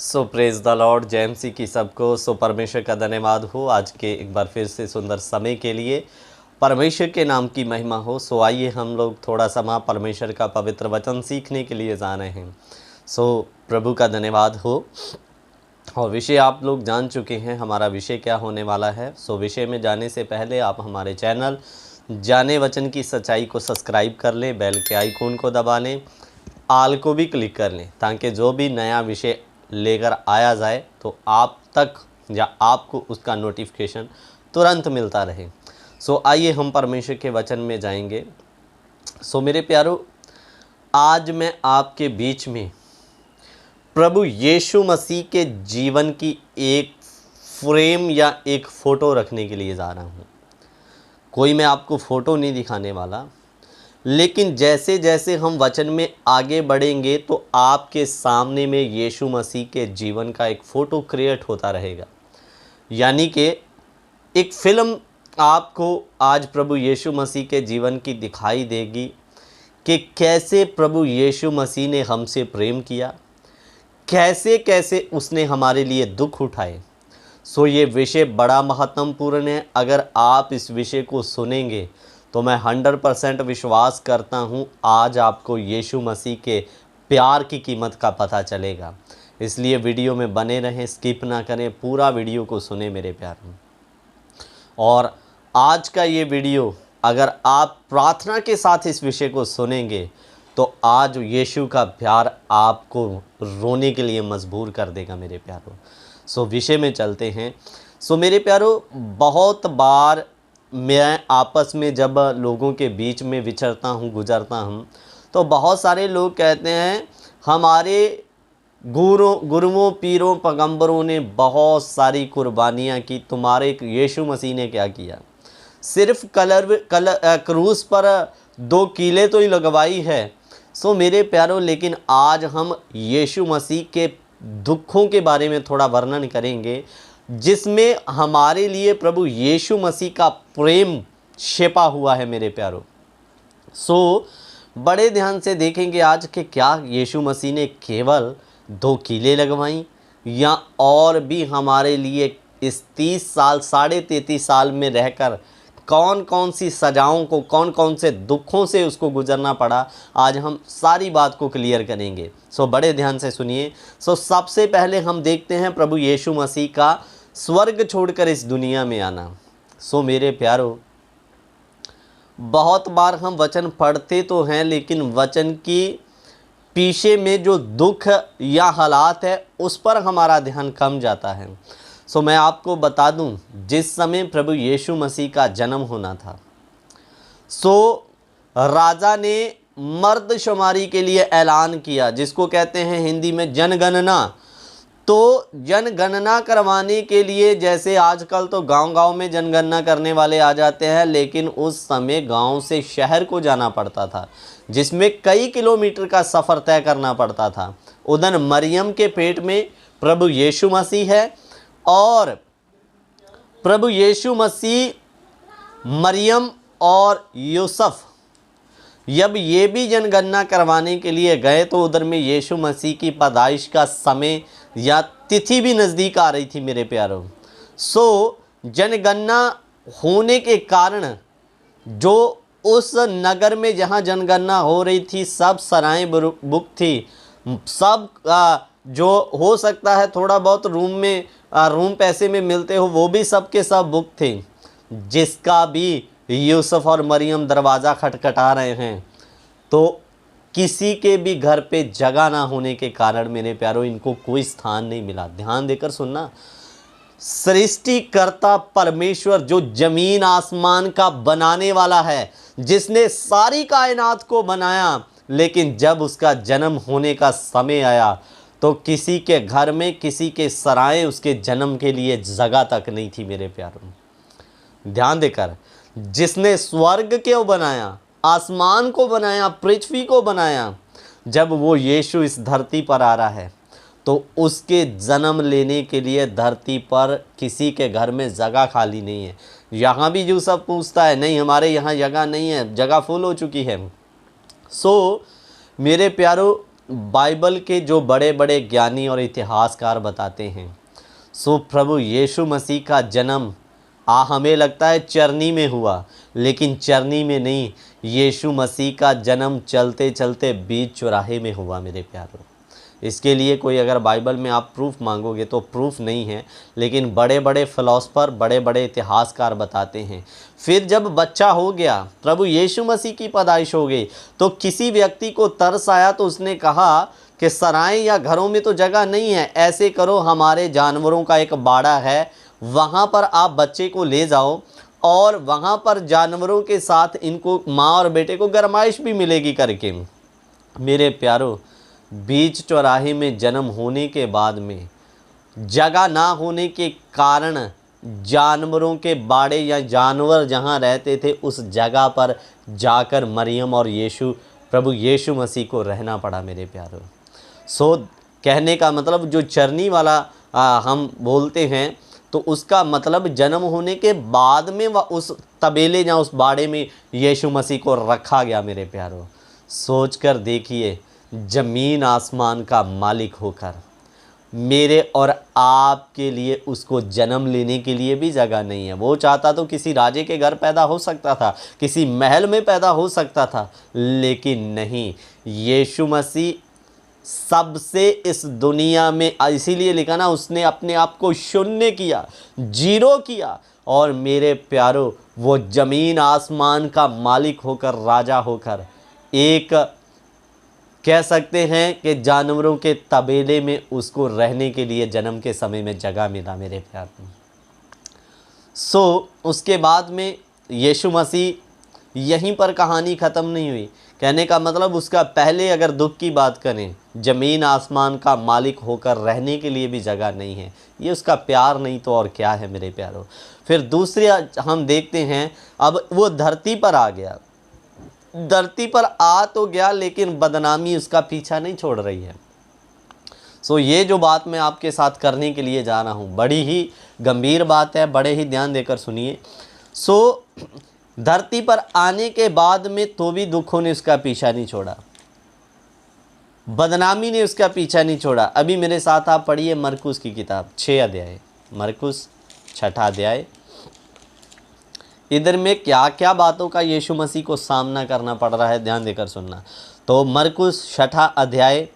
So praise the Lord, जय मसीह की सबको। सो परमेश्वर का धन्यवाद हो आज के एक बार फिर से सुंदर समय के लिए। परमेश्वर के नाम की महिमा हो। सो आइए हम लोग थोड़ा समय परमेश्वर का पवित्र वचन सीखने के लिए जा रहे हैं। सो प्रभु का धन्यवाद हो। और विषय आप लोग जान चुके हैं, हमारा विषय क्या होने वाला है। सो विषय में जाने से पहले आप हमारे चैनल जाने वचन की सच्चाई को सब्सक्राइब कर लें, बेल के आइकॉन को दबा लें, आल को भी क्लिक कर लें, ताकि जो भी नया विषय लेकर आया जाए तो आप तक या आपको उसका नोटिफिकेशन तुरंत मिलता रहे। सो आइए हम परमेश्वर के वचन में जाएंगे। सो मेरे प्यारो, आज मैं आपके बीच में प्रभु यीशु मसीह के जीवन की एक फ्रेम या एक फ़ोटो रखने के लिए जा रहा हूँ। कोई मैं आपको फ़ोटो नहीं दिखाने वाला, लेकिन जैसे जैसे हम वचन में आगे बढ़ेंगे तो आपके सामने में यीशु मसीह के जीवन का एक फ़ोटो क्रिएट होता रहेगा। यानी कि एक फ़िल्म आपको आज प्रभु यीशु मसीह के जीवन की दिखाई देगी कि कैसे प्रभु यीशु मसीह ने हमसे प्रेम किया, कैसे कैसे उसने हमारे लिए दुख उठाए। सो ये विषय बड़ा महत्वपूर्ण है। अगर आप इस विषय को सुनेंगे तो मैं 100% विश्वास करता हूँ आज आपको यीशु मसीह के प्यार की कीमत का पता चलेगा। इसलिए वीडियो में बने रहें, स्किप ना करें, पूरा वीडियो को सुने मेरे प्यारों। और आज का ये वीडियो अगर आप प्रार्थना के साथ इस विषय को सुनेंगे तो आज यीशु का प्यार आपको रोने के लिए मजबूर कर देगा मेरे प्यारों। सो विषय में चलते हैं। सो मेरे प्यारों, बहुत बार मैं आपस में जब लोगों के बीच में विचरता हूँ, गुजरता हूँ, तो बहुत सारे लोग कहते हैं हमारे गुरुओं पीरों पैगंबरों ने बहुत सारी कुर्बानियाँ की, तुम्हारे यीशु मसीह ने क्या किया? सिर्फ क्रूस पर 2 कीलें तो ही लगवाई है। सो मेरे प्यारों, लेकिन आज हम यीशु मसीह के दुखों के बारे में थोड़ा वर्णन करेंगे, जिसमें हमारे लिए प्रभु यीशु मसीह का प्रेम छिपा हुआ है मेरे प्यारों। सो बड़े ध्यान से देखेंगे आज कि क्या यीशु मसीह ने केवल 2 कीलें लगवाई या और भी हमारे लिए इस 30 साल 33.5 साल में रहकर कौन कौन सी सजाओं को, कौन कौन से दुखों से उसको गुजरना पड़ा। आज हम सारी बात को क्लियर करेंगे। सो बड़े ध्यान से सुनिए। सो सबसे पहले हम देखते हैं प्रभु यीशु मसीह का स्वर्ग छोड़कर इस दुनिया में आना। सो मेरे प्यारों, बहुत बार हम वचन पढ़ते तो हैं, लेकिन वचन की पीछे में जो दुख या हालात है उस पर हमारा ध्यान कम जाता है। सो मैं आपको बता दूं, जिस समय प्रभु यीशु मसीह का जन्म होना था, सो राजा ने मर्दशुमारी के लिए ऐलान किया, जिसको कहते हैं हिंदी में जनगणना। तो जनगणना करवाने के लिए, जैसे आजकल तो गांव-गांव में जनगणना करने वाले आ जाते हैं, लेकिन उस समय गांव से शहर को जाना पड़ता था, जिसमें कई किलोमीटर का सफ़र तय करना पड़ता था। उधर मरियम के पेट में प्रभु यीशु मसीह है और प्रभु यीशु मसीह, मरियम और यूसुफ जब ये भी जनगणना करवाने के लिए गए तो उधर में यीशु मसीह की पैदाइश का समय या तिथि भी नज़दीक आ रही थी मेरे प्यारों। सो जनगणना होने के कारण जो उस नगर में जहाँ जनगणना हो रही थी, सब सराएं बुक थी, सब जो हो सकता है थोड़ा बहुत रूम पैसे में मिलते हो, वो भी सब के सब बुक थे। जिसका भी यूसुफ और मरियम दरवाज़ा खटखटा रहे हैं, तो किसी के भी घर पे जगह ना होने के कारण मेरे प्यारों इनको कोई स्थान नहीं मिला। ध्यान देकर सुनना, सृष्टिकर्ता परमेश्वर जो जमीन आसमान का बनाने वाला है, जिसने सारी कायनात को बनाया, लेकिन जब उसका जन्म होने का समय आया तो किसी के घर में, किसी के सराय उसके जन्म के लिए जगह तक नहीं थी मेरे प्यारों। ध्यान देकर, जिसने स्वर्ग को बनाया, आसमान को बनाया, पृथ्वी को बनाया, जब वो यीशु इस धरती पर आ रहा है तो उसके जन्म लेने के लिए धरती पर किसी के घर में जगह खाली नहीं है। यहाँ भी यूसुफ पूछता है, नहीं हमारे यहाँ जगह नहीं है, जगह फुल हो चुकी है। सो मेरे प्यारों, बाइबल के जो बड़े बड़े ज्ञानी और इतिहासकार बताते हैं, सो प्रभु यीशु मसीह का जन्म हमें लगता है चरनी में हुआ, लेकिन चरनी में नहीं, यीशु मसीह का जन्म चलते चलते बीच चौराहे में हुआ मेरे प्यारों। इसके लिए कोई अगर बाइबल में आप प्रूफ मांगोगे तो प्रूफ नहीं है, लेकिन बड़े बड़े फिलोसफर, बड़े बड़े इतिहासकार बताते हैं। फिर जब बच्चा हो गया, प्रभु यीशु मसीह की पैदाइश हो गई, तो किसी व्यक्ति को तरस आया तो उसने कहा कि सराय या घरों में तो जगह नहीं है, ऐसे करो, हमारे जानवरों का एक बाड़ा है, वहाँ पर आप बच्चे को ले जाओ और वहाँ पर जानवरों के साथ इनको, माँ और बेटे को गरमाइश भी मिलेगी करके। मेरे प्यारों, बीच चौराहे में जन्म होने के बाद में जगह ना होने के कारण जानवरों के बाड़े या जानवर जहाँ रहते थे उस जगह पर जाकर मरियम और यीशु, प्रभु यीशु मसीह को रहना पड़ा मेरे प्यारों। सो कहने का मतलब जो चरनी वाला हम बोलते हैं, तो उसका मतलब जन्म होने के बाद में वह उस तबेले या उस बाड़े में यीशु मसीह को रखा गया मेरे प्यारों। सोचकर देखिए, ज़मीन आसमान का मालिक होकर मेरे और आपके लिए उसको जन्म लेने के लिए भी जगह नहीं है। वो चाहता तो किसी राजे के घर पैदा हो सकता था, किसी महल में पैदा हो सकता था, लेकिन नहीं, यीशु मसीह सबसे इस दुनिया में, इसीलिए लिखा ना, उसने अपने आप को शून्य किया, जीरो किया, और मेरे प्यारों वो ज़मीन आसमान का मालिक होकर, राजा होकर, एक कह सकते हैं कि जानवरों के तबेले में उसको रहने के लिए जन्म के समय में जगह मिला मेरे प्यारों। सो उसके बाद में यीशु मसीह, यहीं पर कहानी ख़त्म नहीं हुई। कहने का मतलब उसका पहले अगर दुख की बात करें, ज़मीन आसमान का मालिक होकर रहने के लिए भी जगह नहीं है, ये उसका प्यार नहीं तो और क्या है मेरे प्यारों। फिर दूसरे हम देखते हैं, अब वो धरती पर आ गया, धरती पर आ तो गया, लेकिन बदनामी उसका पीछा नहीं छोड़ रही है। सो ये जो बात मैं आपके साथ करने के लिए जा रहा हूँ, बड़ी ही गंभीर बात है, बड़े ही ध्यान देकर सुनिए। सो धरती पर आने के बाद में तो भी दुखों ने उसका पीछा नहीं छोड़ा, बदनामी ने उसका पीछा नहीं छोड़ा। अभी मेरे साथ आप पढ़िए मरकुस की किताब 6 अध्याय, मरकुस 6ठा अध्याय। इधर में क्या क्या बातों का यीशु मसीह को सामना करना पड़ रहा है, ध्यान देकर सुनना। तो मरकुस 6ठा अध्याय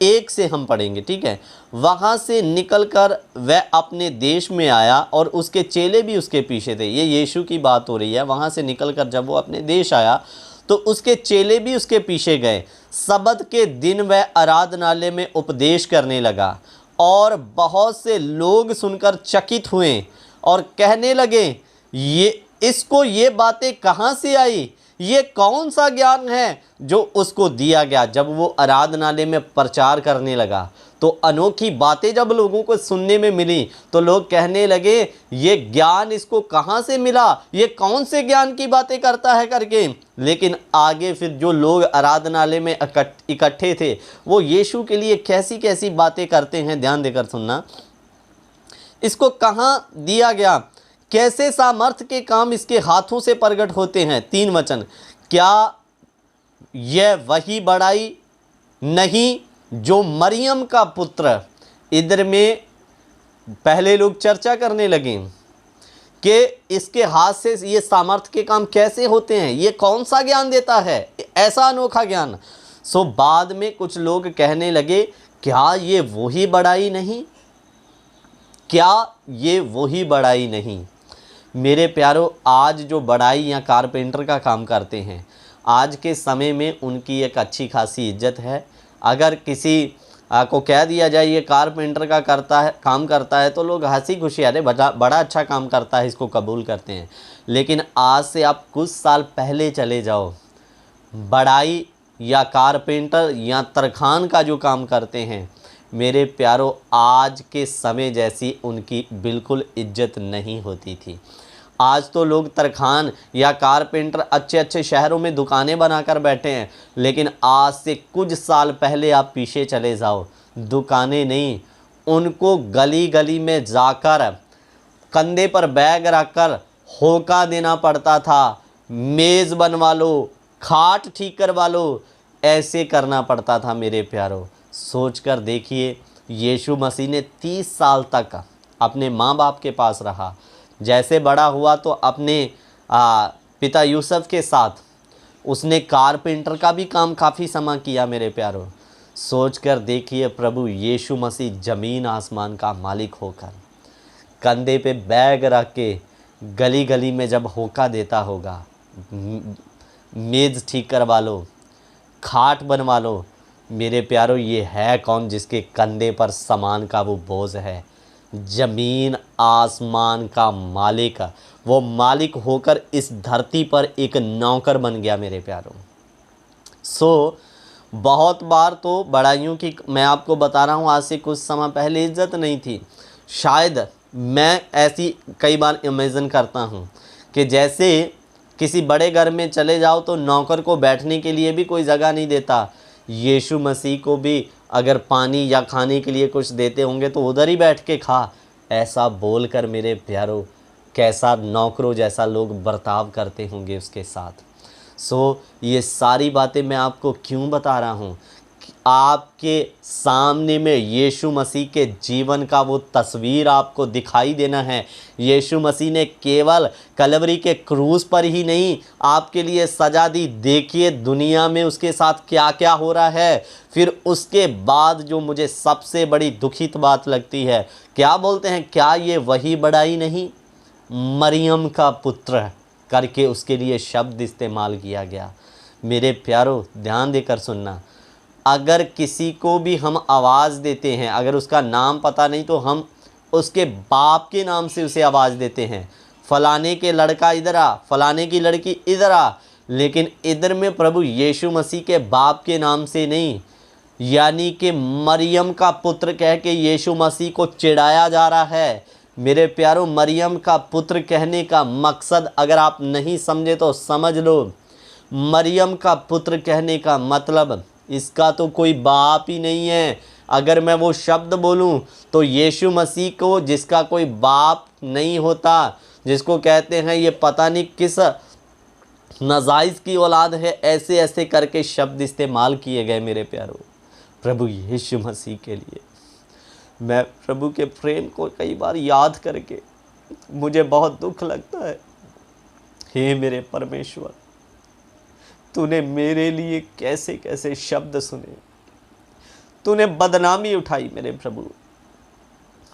1 से हम पढ़ेंगे, ठीक है। वहाँ से निकलकर वह अपने देश में आया और उसके चेले भी उसके पीछे थे। ये यीशु की बात हो रही है। वहाँ से निकलकर जब वो अपने देश आया तो उसके चेले भी उसके पीछे गए। सबत के दिन वह आराधनालय में उपदेश करने लगा और बहुत से लोग सुनकर चकित हुए और कहने लगे, ये बातें कहाँ से आई? ये कौन सा ज्ञान है जो उसको दिया गया? जब वो आराधनालय में प्रचार करने लगा तो अनोखी बातें जब लोगों को सुनने में मिली तो लोग कहने लगे, ये ज्ञान इसको कहाँ से मिला? ये कौन से ज्ञान की बातें करता है करके। लेकिन आगे फिर जो लोग आराधनालय में इकट्ठे थे वो यीशु के लिए कैसी कैसी बातें करते हैं, ध्यान देकर सुनना। इसको कहाँ दिया गया? कैसे सामर्थ के काम इसके हाथों से प्रकट होते हैं। 3 वचन, क्या यह वही बड़ाई नहीं जो मरियम का पुत्र? इधर में पहले लोग चर्चा करने लगे कि इसके हाथ से ये सामर्थ के काम कैसे होते हैं, ये कौन सा ज्ञान देता है, ऐसा अनोखा ज्ञान। सो बाद में कुछ लोग कहने लगे, क्या ये वही बड़ाई नहीं? क्या ये वही बड़ाई नहीं? मेरे प्यारों, आज जो बड़ाई या कारपेंटर का काम करते हैं, आज के समय में उनकी एक अच्छी खासी इज्जत है। अगर किसी को कह दिया जाए ये कारपेंटर का काम करता है तो लोग हंसी खुशी, अरे बड़ा अच्छा काम करता है, इसको कबूल करते हैं। लेकिन आज से आप कुछ साल पहले चले जाओ, बड़ाई या कारपेंटर या तरखान का जो काम करते हैं, मेरे प्यारों, आज के समय जैसी उनकी बिल्कुल इज्जत नहीं होती थी। आज तो लोग तरखान या कारपेंटर अच्छे अच्छे शहरों में दुकानें बनाकर बैठे हैं, लेकिन आज से कुछ साल पहले आप पीछे चले जाओ, दुकानें नहीं, उनको गली गली में जाकर कंधे पर बैग रखकर होका देना पड़ता था, मेज़ बनवा लो, खाट ठीक करवा लो, ऐसे करना पड़ता था मेरे प्यारों। सोच कर देखिए, यीशु मसीह ने 30 साल तक अपने माँ बाप के पास रहा। जैसे बड़ा हुआ तो अपने पिता यूसुफ के साथ उसने कारपेंटर का भी काम काफ़ी समय किया मेरे प्यारों। सोच कर देखिए, प्रभु यीशु मसीह ज़मीन आसमान का मालिक होकर कंधे पे बैग रख के गली गली में जब होका देता होगा, मेज़ ठीक करवा लो, खाट बनवा लो, मेरे प्यारों ये है कौन जिसके कंधे पर सामान का वो बोझ है? ज़मीन आसमान का मालिक। वो मालिक होकर इस धरती पर एक नौकर बन गया मेरे प्यारों। बहुत बार तो बड़ाइयों की मैं आपको बता रहा हूँ, आज से कुछ समय पहले इज्जत नहीं थी। शायद मैं ऐसी कई बार इमेजिन करता हूँ कि जैसे किसी बड़े घर में चले जाओ तो नौकर को बैठने के लिए भी कोई जगह नहीं देता। यीशु मसीह को भी अगर पानी या खाने के लिए कुछ देते होंगे तो उधर ही बैठ के खा। ऐसा बोलकर मेरे प्यारों, कैसा नौकरों जैसा लोग बर्ताव करते होंगे उसके साथ। ये सारी बातें मैं आपको क्यों बता रहा हूँ? आपके सामने में यीशु मसीह के जीवन का वो तस्वीर आपको दिखाई देना है। यीशु मसीह ने केवल कलवरी के क्रूस पर ही नहीं आपके लिए सजा दी। देखिए दुनिया में उसके साथ क्या क्या हो रहा है। फिर उसके बाद जो मुझे सबसे बड़ी दुखित बात लगती है, क्या बोलते हैं, क्या ये वही बड़ाई नहीं? मरियम का पुत्र करके उसके लिए शब्द इस्तेमाल किया गया। मेरे प्यारों, ध्यान देकर सुनना। अगर किसी को भी हम आवाज़ देते हैं, अगर उसका नाम पता नहीं तो हम उसके बाप के नाम से उसे आवाज़ देते हैं। फलाने के लड़का इधर आ, फलाने की लड़की इधर आ। लेकिन इधर में प्रभु यीशु मसीह के बाप के नाम से नहीं, यानी कि मरियम का पुत्र कह के यीशु मसीह को चिढ़ाया जा रहा है। मेरे प्यारों, मरियम का पुत्र कहने का मकसद अगर आप नहीं समझे तो समझ लो। मरियम का पुत्र कहने का मतलब इसका तो कोई बाप ही नहीं है। अगर मैं वो शब्द बोलूं तो यीशु मसीह को, जिसका कोई बाप नहीं होता, जिसको कहते हैं ये पता नहीं किस नाजायज़ की औलाद है, ऐसे ऐसे करके शब्द इस्तेमाल किए गए मेरे प्यारों प्रभु यीशु मसीह के लिए। मैं प्रभु के प्रेम को कई बार याद करके मुझे बहुत दुख लगता है। हे मेरे परमेश्वर, तूने मेरे लिए कैसे कैसे शब्द सुने, तूने बदनामी उठाई मेरे प्रभु।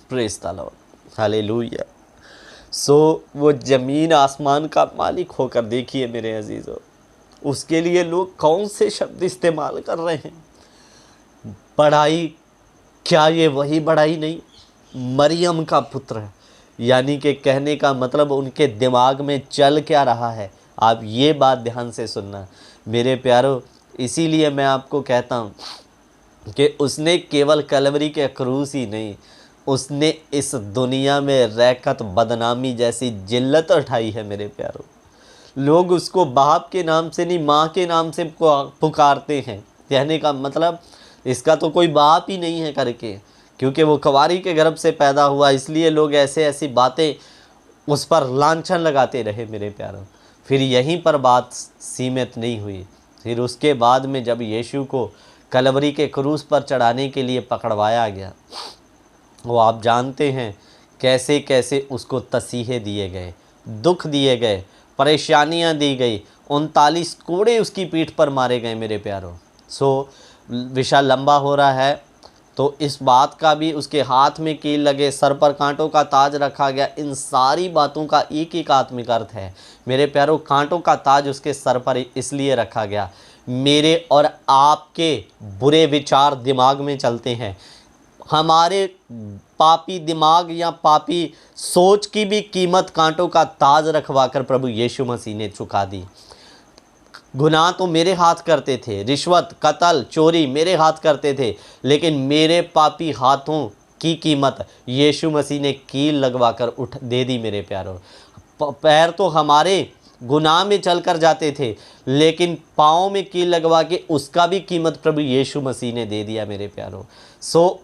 Praise the Lord, hallelujah. वो ज़मीन आसमान का मालिक होकर देखिए मेरे अजीज़ों, उसके लिए लोग कौन से शब्द इस्तेमाल कर रहे हैं। बड़ाई, क्या ये वही बड़ाई नहीं? मरियम का पुत्र है, यानी कि कहने का मतलब उनके दिमाग में चल क्या रहा है। आप ये बात ध्यान से सुनना मेरे प्यारों। इसीलिए मैं आपको कहता हूँ कि उसने केवल कलवरी के क्रूस ही नहीं, उसने इस दुनिया में रहकत बदनामी जैसी जिल्लत उठाई है मेरे प्यारों। लोग उसको बाप के नाम से नहीं, माँ के नाम से पुकारते हैं। कहने का मतलब इसका तो कोई बाप ही नहीं है करके, क्योंकि वो कुंवारी के गर्भ से पैदा हुआ, इसलिए लोग ऐसे ऐसी बातें उस पर लांछन लगाते रहे मेरे प्यारों। फिर यहीं पर बात सीमित नहीं हुई। फिर उसके बाद में जब यीशु को कलवरी के क्रूस पर चढ़ाने के लिए पकड़वाया गया, वो आप जानते हैं कैसे कैसे उसको तसीहे दिए गए, दुख दिए गए, परेशानियां दी गई, 39 कोड़े उसकी पीठ पर मारे गए मेरे प्यारों। विषय लंबा हो रहा है तो इस बात का भी, उसके हाथ में कील लगे, सर पर कांटों का ताज रखा गया, इन सारी बातों का एक एक आत्मिक अर्थ है मेरे प्यारों। कांटों का ताज उसके सर पर इसलिए रखा गया, मेरे और आपके बुरे विचार दिमाग में चलते हैं। हमारे पापी दिमाग या पापी सोच की भी कीमत कांटों का ताज रखवा कर प्रभु यीशु मसीह ने चुका दी। गुनाह तो मेरे हाथ करते थे, रिश्वत, कत्ल, चोरी मेरे हाथ करते थे, लेकिन मेरे पापी हाथों की कीमत यीशु मसीह ने कील लगवा कर दे दी मेरे प्यारों। पैर तो हमारे गुनाह में चल कर जाते थे, लेकिन पाँव में कील लगवा के उसका भी कीमत प्रभु यीशु मसीह ने दे दिया मेरे प्यारों।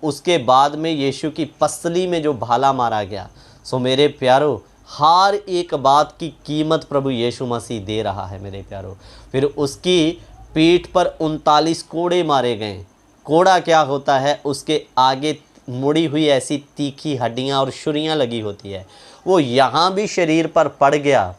उसके बाद में यीशु की पसली में जो भाला मारा गया, मेरे प्यारों हर एक बात की कीमत प्रभु यीशु मसीह दे रहा है मेरे प्यारों। फिर उसकी पीठ पर 39 कोड़े मारे गए। कोड़ा क्या होता है, उसके आगे मुड़ी हुई ऐसी तीखी हड्डियां और छुरियां लगी होती है। वो यहाँ भी शरीर पर पड़ गया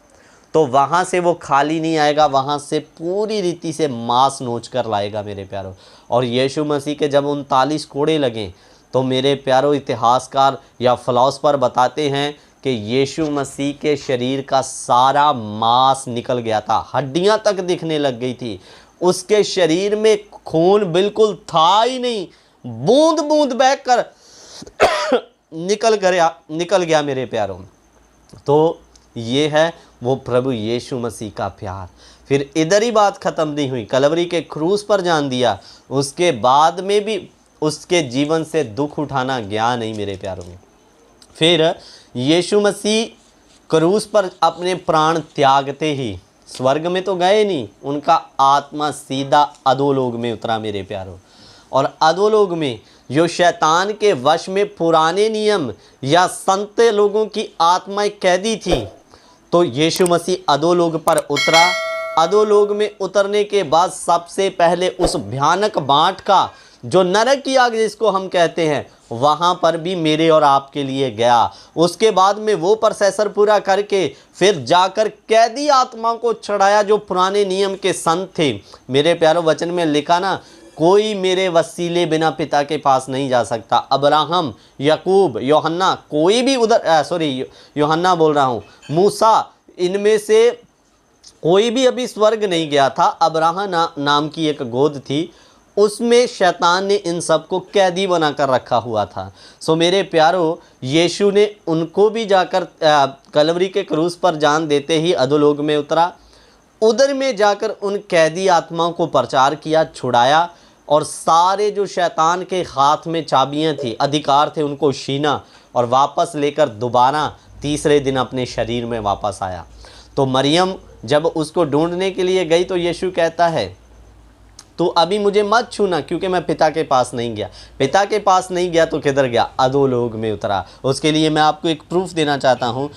तो वहाँ से वो खाली नहीं आएगा, वहाँ से पूरी रीति से मांस नोच कर लाएगा मेरे प्यारों। और यीशु मसीह के जब 39 कोड़े लगे तो मेरे प्यारों इतिहासकार या फिलॉसफर बताते हैं कि यीशु मसीह के शरीर का सारा मांस निकल गया था, हड्डियां तक दिखने लग गई थी। उसके शरीर में खून बिल्कुल था ही नहीं, बूंद बूंद बहकर निकल गया मेरे प्यारों। तो ये है वो प्रभु यीशु मसीह का प्यार। फिर इधर ही बात ख़त्म नहीं हुई, कलवरी के क्रूस पर जान दिया, उसके बाद में भी उसके जीवन से दुख उठाना गया नहीं मेरे प्यारों में। फिर यीशु मसीह क्रूस पर अपने प्राण त्यागते ही स्वर्ग में तो गए नहीं, उनका आत्मा सीधा अधोलोक में उतरा मेरे प्यारों। और अधोलोक में जो शैतान के वश में पुराने नियम या संत लोगों की आत्माएं कैदी थी, तो यीशु मसीह अधोलोक पर उतरा। अधोलोक में उतरने के बाद सबसे पहले उस भयानक बाट का, जो नरक की आग जिसको हम कहते हैं, वहाँ पर भी मेरे और आपके लिए गया। उसके बाद में वो प्रोसेसर पूरा करके फिर जाकर कैदी आत्मा को छुड़ाया जो पुराने नियम के संत थे। मेरे प्यारों, वचन में लिखा ना, कोई मेरे वसीले बिना पिता के पास नहीं जा सकता। अब्राहम, याकूब, यूहन्ना, कोई भी यूहन्ना बोल रहा हूँ, मूसा, इनमें से कोई भी अभी स्वर्ग नहीं गया था। अब्राहम नाम की एक गोद थी, उसमें शैतान ने इन सबको कैदी बनाकर रखा हुआ था। सो मेरे प्यारों, यीशु ने उनको भी जाकर कलवरी के क्रूस पर जान देते ही अधोलोक में उतरा। उधर में जाकर उन कैदी आत्माओं को प्रचार किया, छुड़ाया, और सारे जो शैतान के हाथ में चाबियां थी, अधिकार थे, उनको छीना और वापस लेकर दोबारा तीसरे दिन अपने शरीर में वापस आया। तो मरियम जब उसको ढूंढने के लिए गई तो यीशु कहता है, तो अभी मुझे मत छूना, क्योंकि मैं पिता के पास नहीं गया। पिता के पास नहीं गया तो किधर गया? अधोलोक में उतरा। उसके लिए मैं आपको एक प्रूफ देना चाहता हूँ।